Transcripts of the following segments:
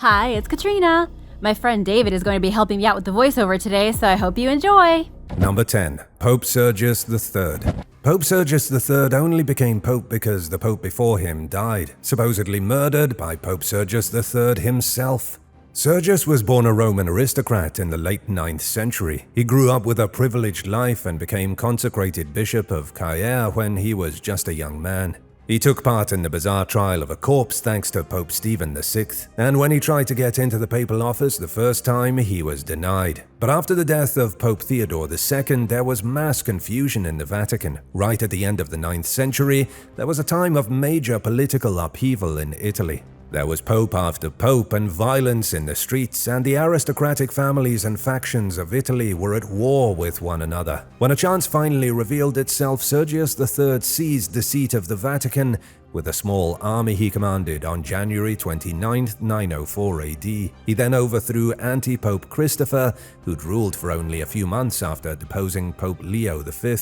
Hi, it's Katrina. My friend David is going to be helping me out with the voiceover today, so I hope you enjoy. Number 10. Pope Sergius III. Pope Sergius III only became pope because the pope before him died, supposedly murdered by Pope Sergius III himself. Sergius was born a Roman aristocrat in the late 9th century. He grew up with a privileged life and became consecrated bishop of Caere when he was just a young man. He took part in the bizarre trial of a corpse thanks to Pope Stephen VI, and when he tried to get into the papal office the first time, he was denied. But after the death of Pope Theodore II, there was mass confusion in the Vatican. Right at the end of the 9th century, there was a time of major political upheaval in Italy. There was pope after pope and violence in the streets, and the aristocratic families and factions of Italy were at war with one another. When a chance finally revealed itself, Sergius III seized the seat of the Vatican with a small army he commanded on January 29, 904 AD. He then overthrew anti-Pope Christopher, who'd ruled for only a few months after deposing Pope Leo V.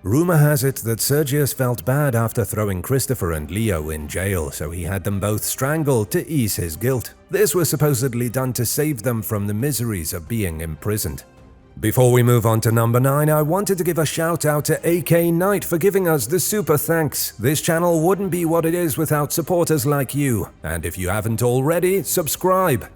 Rumor has it that Sergius felt bad after throwing Christopher and Leo in jail, so he had them both strangled to ease his guilt. This was supposedly done to save them from the miseries of being imprisoned. Before we move on to number 9, I wanted to give a shout out to AK Knight for giving us the super thanks. This channel wouldn't be what it is without supporters like you, and if you haven't already, subscribe.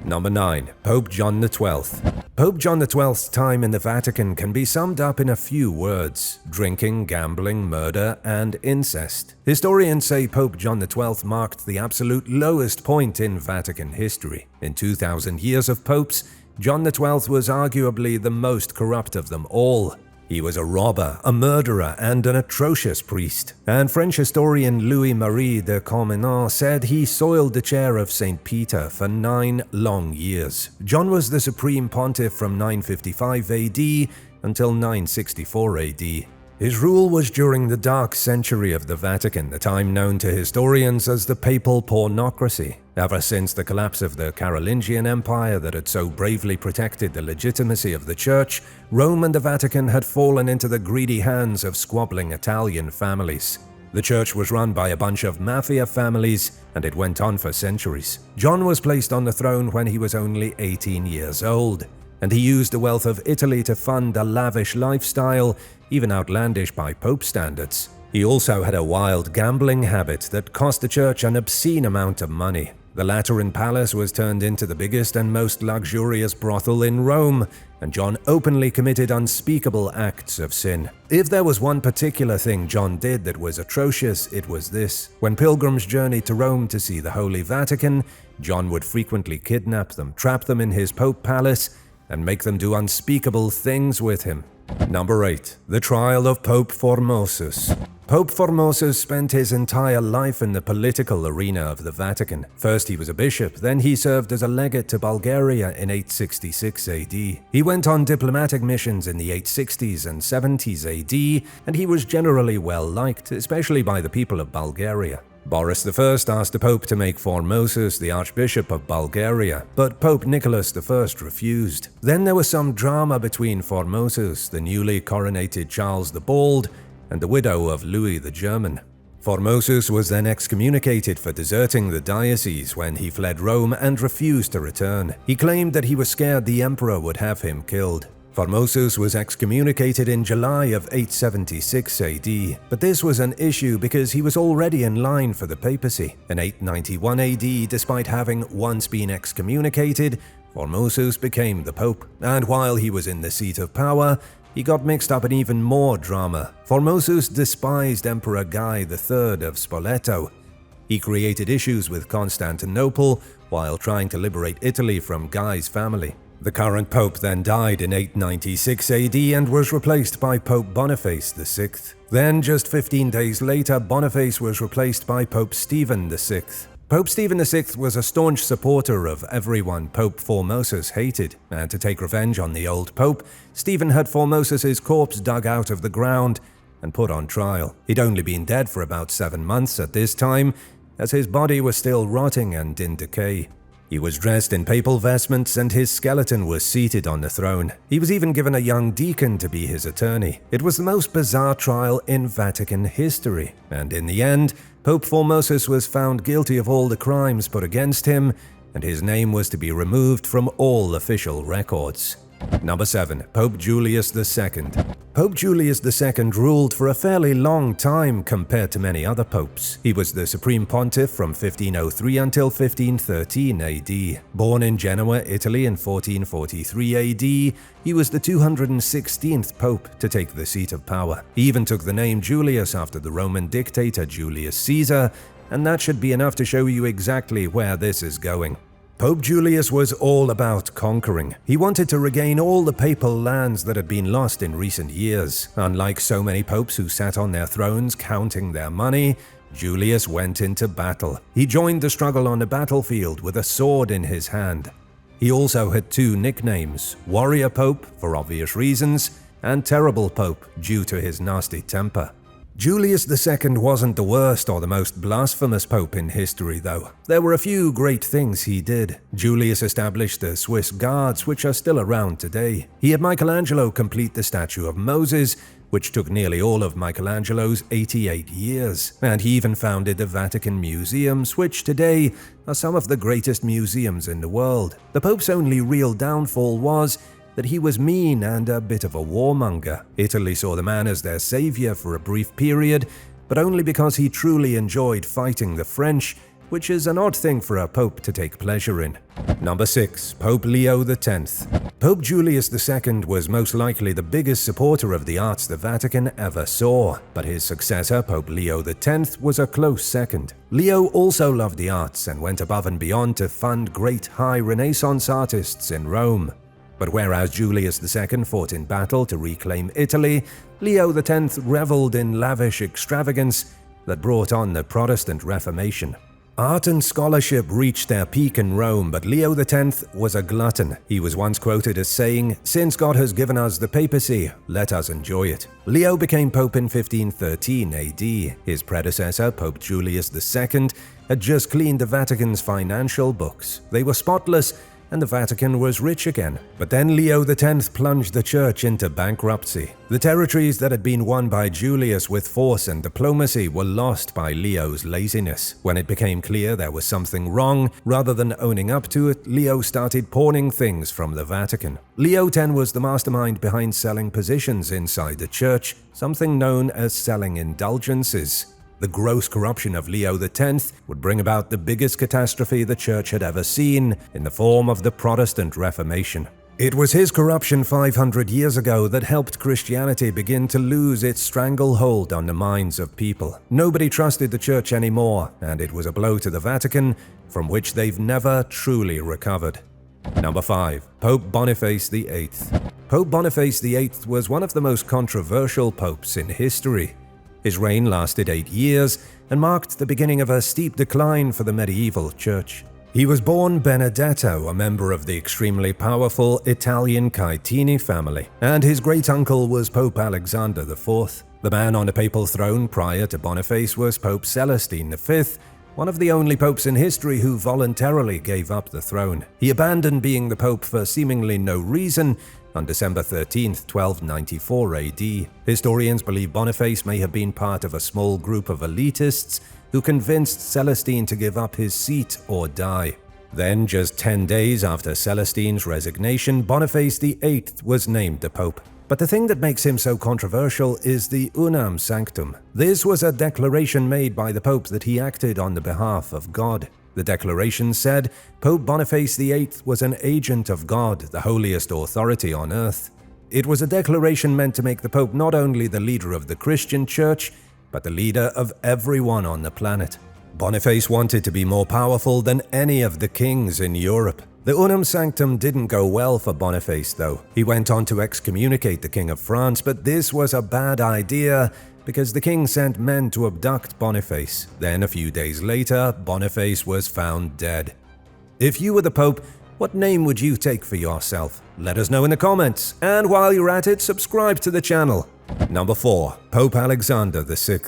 Number 9. Pope John XII. Pope John XII's time in the Vatican can be summed up in a few words: drinking, gambling, murder, and incest. Historians say Pope John XII marked the absolute lowest point in Vatican history. In 2,000 years of popes, John XII was arguably the most corrupt of them all. He was a robber, a murderer, and an atrocious priest. And French historian Louis-Marie de Cormenin said he soiled the chair of St. Peter for 9 long years. John was the supreme pontiff from 955 AD until 964 AD. His rule was during the dark century of the Vatican, the time known to historians as the papal pornocracy. Ever since the collapse of the Carolingian Empire that had so bravely protected the legitimacy of the Church, Rome and the Vatican had fallen into the greedy hands of squabbling Italian families. The Church was run by a bunch of mafia families, and it went on for centuries. John was placed on the throne when he was only 18 years old, and he used the wealth of Italy to fund a lavish lifestyle, even outlandish by Pope standards. He also had a wild gambling habit that cost the Church an obscene amount of money. The Lateran Palace was turned into the biggest and most luxurious brothel in Rome, and John openly committed unspeakable acts of sin. If there was one particular thing John did that was atrocious, it was this. When pilgrims journeyed to Rome to see the Holy Vatican, John would frequently kidnap them, trap them in his Pope Palace, and make them do unspeakable things with him. Number 8. The Trial of Pope Formosus. Pope Formosus spent his entire life in the political arena of the Vatican. First he was a bishop, then he served as a legate to Bulgaria in 866 AD. He went on diplomatic missions in the 860s and 70s AD, and he was generally well liked, especially by the people of Bulgaria. Boris I asked the Pope to make Formosus the Archbishop of Bulgaria, but Pope Nicholas I refused. Then there was some drama between Formosus, the newly coronated Charles the Bald, and the widow of Louis the German. Formosus was then excommunicated for deserting the diocese when he fled Rome and refused to return. He claimed that he was scared the emperor would have him killed. Formosus was excommunicated in July of 876 AD, but this was an issue because he was already in line for the papacy. In 891 AD, despite having once been excommunicated, Formosus became the pope, and while he was in the seat of power, he got mixed up in even more drama. Formosus despised Emperor Guy III of Spoleto. He created issues with Constantinople while trying to liberate Italy from Guy's family. The current pope then died in 896 AD and was replaced by Pope Boniface VI. Then, just 15 days later, Boniface was replaced by Pope Stephen VI. Pope Stephen VI was a staunch supporter of everyone Pope Formosus hated, and to take revenge on the old pope, Stephen had Formosus's corpse dug out of the ground and put on trial. He'd only been dead for about 7 months at this time, as his body was still rotting and in decay. He was dressed in papal vestments and his skeleton was seated on the throne. He was even given a young deacon to be his attorney. It was the most bizarre trial in Vatican history, and in the end, Pope Formosus was found guilty of all the crimes put against him, and his name was to be removed from all official records. Number 7. Pope Julius II. Pope Julius II ruled for a fairly long time compared to many other popes. He was the supreme pontiff from 1503 until 1513 AD. Born in Genoa, Italy in 1443 AD, he was the 216th pope to take the seat of power. He even took the name Julius after the Roman dictator Julius Caesar, and that should be enough to show you exactly where this is going. Pope Julius was all about conquering. He wanted to regain all the papal lands that had been lost in recent years. Unlike so many popes who sat on their thrones counting their money, Julius went into battle. He joined the struggle on the battlefield with a sword in his hand. He also had 2 nicknames, Warrior Pope for obvious reasons, and Terrible Pope due to his nasty temper. Julius II wasn't the worst or the most blasphemous pope in history, though. There were a few great things he did. Julius established the Swiss Guards, which are still around today. He had Michelangelo complete the statue of Moses, which took nearly all of Michelangelo's 88 years. And he even founded the Vatican Museums, which today are some of the greatest museums in the world. The Pope's only real downfall was that he was mean and a bit of a warmonger. Italy saw the man as their savior for a brief period, but only because he truly enjoyed fighting the French, which is an odd thing for a pope to take pleasure in. Number 6. Pope Leo X. Pope Julius II was most likely the biggest supporter of the arts the Vatican ever saw, but his successor, Pope Leo X, was a close second. Leo also loved the arts and went above and beyond to fund great high Renaissance artists in Rome. But whereas Julius II fought in battle to reclaim Italy, Leo X reveled in lavish extravagance that brought on the Protestant Reformation. Art and scholarship reached their peak in Rome, but Leo X was a glutton. He was once quoted as saying, "Since God has given us the papacy, let us enjoy it." Leo became pope in 1513 AD. His predecessor, Pope Julius II, had just cleaned the Vatican's financial books. They were spotless, and the Vatican was rich again. But then Leo X plunged the church into bankruptcy. The territories that had been won by Julius with force and diplomacy were lost by Leo's laziness. When it became clear there was something wrong, rather than owning up to it, Leo started pawning things from the Vatican. Leo X was the mastermind behind selling positions inside the church, something known as selling indulgences. The gross corruption of Leo X would bring about the biggest catastrophe the church had ever seen in the form of the Protestant Reformation. It was his corruption 500 years ago that helped Christianity begin to lose its stranglehold on the minds of people. Nobody trusted the church anymore, and it was a blow to the Vatican from which they've never truly recovered. Number 5. Pope Boniface VIII. Pope Boniface VIII was one of the most controversial popes in history. His reign lasted 8 years and marked the beginning of a steep decline for the medieval church. He was born Benedetto, a member of the extremely powerful Italian Caetini family, and his great-uncle was Pope Alexander IV. The man on the papal throne prior to Boniface was Pope Celestine V, one of the only popes in history who voluntarily gave up the throne. He abandoned being the pope for seemingly no reason on December 13, 1294 AD. Historians believe Boniface may have been part of a small group of elitists who convinced Celestine to give up his seat or die. Then, just 10 days after Celestine's resignation, Boniface VIII was named the pope. But the thing that makes him so controversial is the Unam Sanctum. This was a declaration made by the pope that he acted on the behalf of God. The declaration said Pope Boniface VIII was an agent of God, the holiest authority on earth. It was a declaration meant to make the Pope not only the leader of the Christian Church, but the leader of everyone on the planet. Boniface wanted to be more powerful than any of the kings in Europe. The Unam Sanctum didn't go well for Boniface, though. He went on to excommunicate the King of France, but this was a bad idea because the king sent men to abduct Boniface. Then, a few days later, Boniface was found dead. If you were the Pope, what name would you take for yourself? Let us know in the comments, and while you're at it, subscribe to the channel. Number 4. Pope Alexander VI.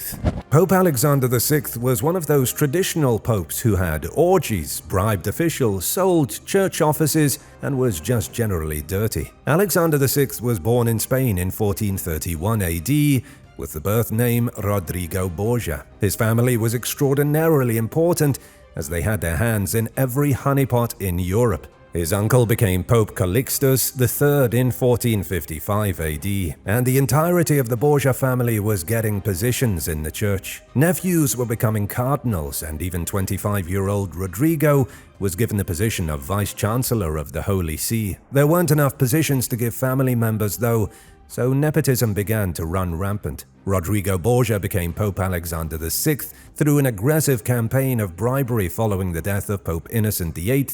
Pope Alexander VI was one of those traditional popes who had orgies, bribed officials, sold church offices, and was just generally dirty. Alexander VI was born in Spain in 1431 AD, with the birth name Rodrigo Borgia. His family was extraordinarily important, as they had their hands in every honeypot in Europe. His uncle became Pope Calixtus III in 1455 AD, and the entirety of the Borgia family was getting positions in the church. Nephews were becoming cardinals, and even 25-year-old Rodrigo was given the position of Vice-Chancellor of the Holy See. There weren't enough positions to give family members, though, so nepotism began to run rampant. Rodrigo Borgia became Pope Alexander VI through an aggressive campaign of bribery following the death of Pope Innocent VIII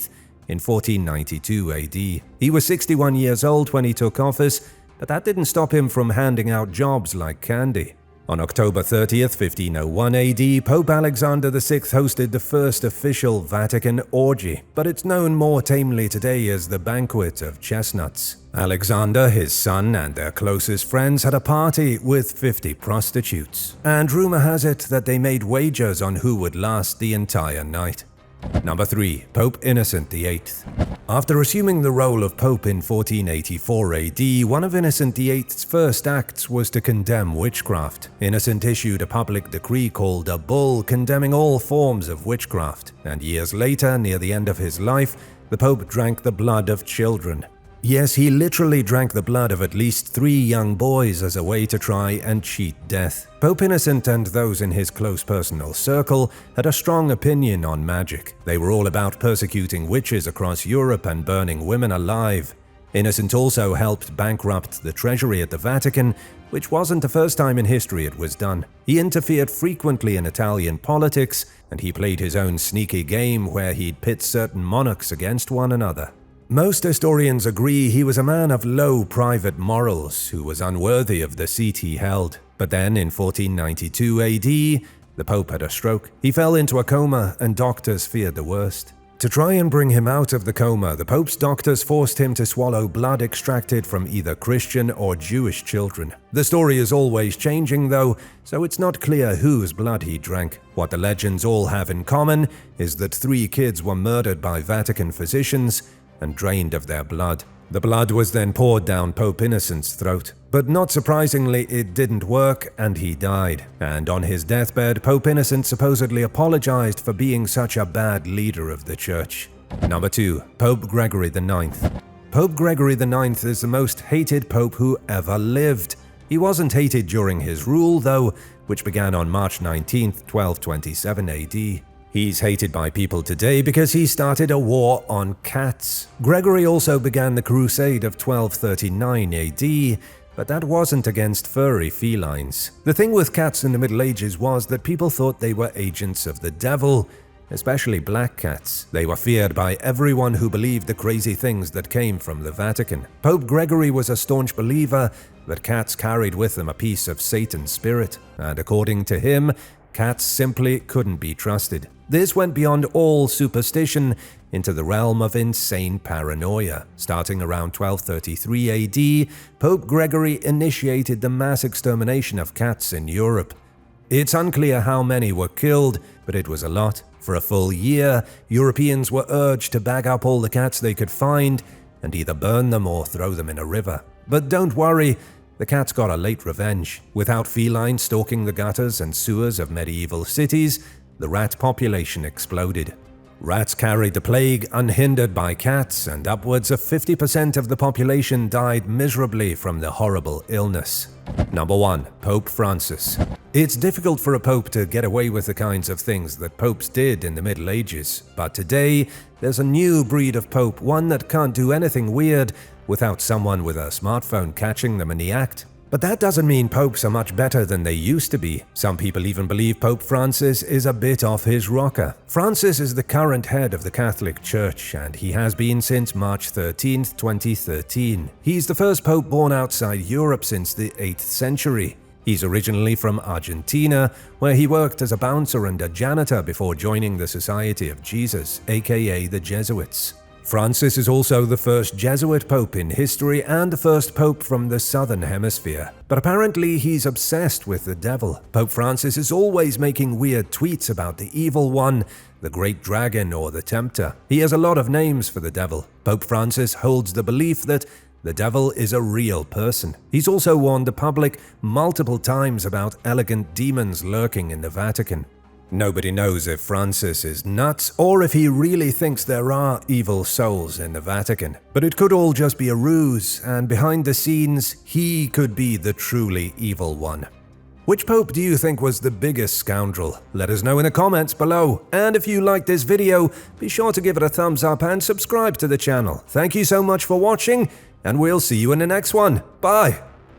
in 1492 AD. He was 61 years old when he took office, but that didn't stop him from handing out jobs like candy. On October 30th, 1501 AD, Pope Alexander VI hosted the first official Vatican orgy, but it's known more tamely today as the Banquet of Chestnuts. Alexander, his son, and their closest friends had a party with 50 prostitutes, and rumor has it that they made wagers on who would last the entire night. Number 3. Pope Innocent VIII. After assuming the role of Pope in 1484 AD, one of Innocent VIII's first acts was to condemn witchcraft. Innocent issued a public decree called a bull condemning all forms of witchcraft, and years later, near the end of his life, the Pope drank the blood of children. Yes, he literally drank the blood of at least 3 young boys as a way to try and cheat death. Pope Innocent and those in his close personal circle had a strong opinion on magic. They were all about persecuting witches across Europe and burning women alive. Innocent also helped bankrupt the treasury at the Vatican, which wasn't the first time in history it was done. He interfered frequently in Italian politics, and he played his own sneaky game where he'd pit certain monarchs against one another. Most historians agree he was a man of low private morals who was unworthy of the seat he held. But then in 1492 AD, the Pope had a stroke. He fell into a coma and doctors feared the worst. To try and bring him out of the coma, the Pope's doctors forced him to swallow blood extracted from either Christian or Jewish children. The story is always changing though, so it's not clear whose blood he drank. What the legends all have in common is that 3 kids were murdered by Vatican physicians and drained of their blood. The blood was then poured down Pope Innocent's throat. But not surprisingly, it didn't work and he died. And on his deathbed, Pope Innocent supposedly apologized for being such a bad leader of the church. Number 2. Pope Gregory IX. Pope Gregory IX is the most hated pope who ever lived. He wasn't hated during his rule, though, which began on March 19, 1227 AD. He's hated by people today because he started a war on cats. Gregory also began the Crusade of 1239 AD, but that wasn't against furry felines. The thing with cats in the Middle Ages was that people thought they were agents of the devil, especially black cats. They were feared by everyone who believed the crazy things that came from the Vatican. Pope Gregory was a staunch believer that cats carried with them a piece of Satan's spirit, and according to him, cats simply couldn't be trusted. This went beyond all superstition into the realm of insane paranoia. Starting around 1233 AD, Pope Gregory initiated the mass extermination of cats in Europe. It's unclear how many were killed, but it was a lot. For a full year, Europeans were urged to bag up all the cats they could find and either burn them or throw them in a river. But don't worry, the cats got a late revenge. Without felines stalking the gutters and sewers of medieval cities, the rat population exploded. Rats carried the plague unhindered by cats, and upwards of 50% of the population died miserably from the horrible illness. Number 1. Pope Francis. It's difficult for a pope to get away with the kinds of things that popes did in the Middle Ages, but today there's a new breed of pope, one that can't do anything weird without someone with a smartphone catching them in the act. But that doesn't mean popes are much better than they used to be. Some people even believe Pope Francis is a bit off his rocker. Francis is the current head of the Catholic Church, and he has been since March 13, 2013. He's the first pope born outside Europe since the 8th century. He's originally from Argentina, where he worked as a bouncer and a janitor before joining the Society of Jesus, aka the Jesuits. Francis is also the first Jesuit pope in history and the first pope from the southern hemisphere. But apparently he's obsessed with the devil. Pope Francis is always making weird tweets about the evil one, the great dragon, or the tempter. He has a lot of names for the devil. Pope Francis holds the belief that the devil is a real person. He's also warned the public multiple times about elegant demons lurking in the Vatican. Nobody knows if Francis is nuts or if he really thinks there are evil souls in the Vatican. But it could all just be a ruse, and behind the scenes, he could be the truly evil one. Which pope do you think was the biggest scoundrel? Let us know in the comments below. And if you liked this video, be sure to give it a thumbs up and subscribe to the channel. Thank you so much for watching, and we'll see you in the next one. Bye!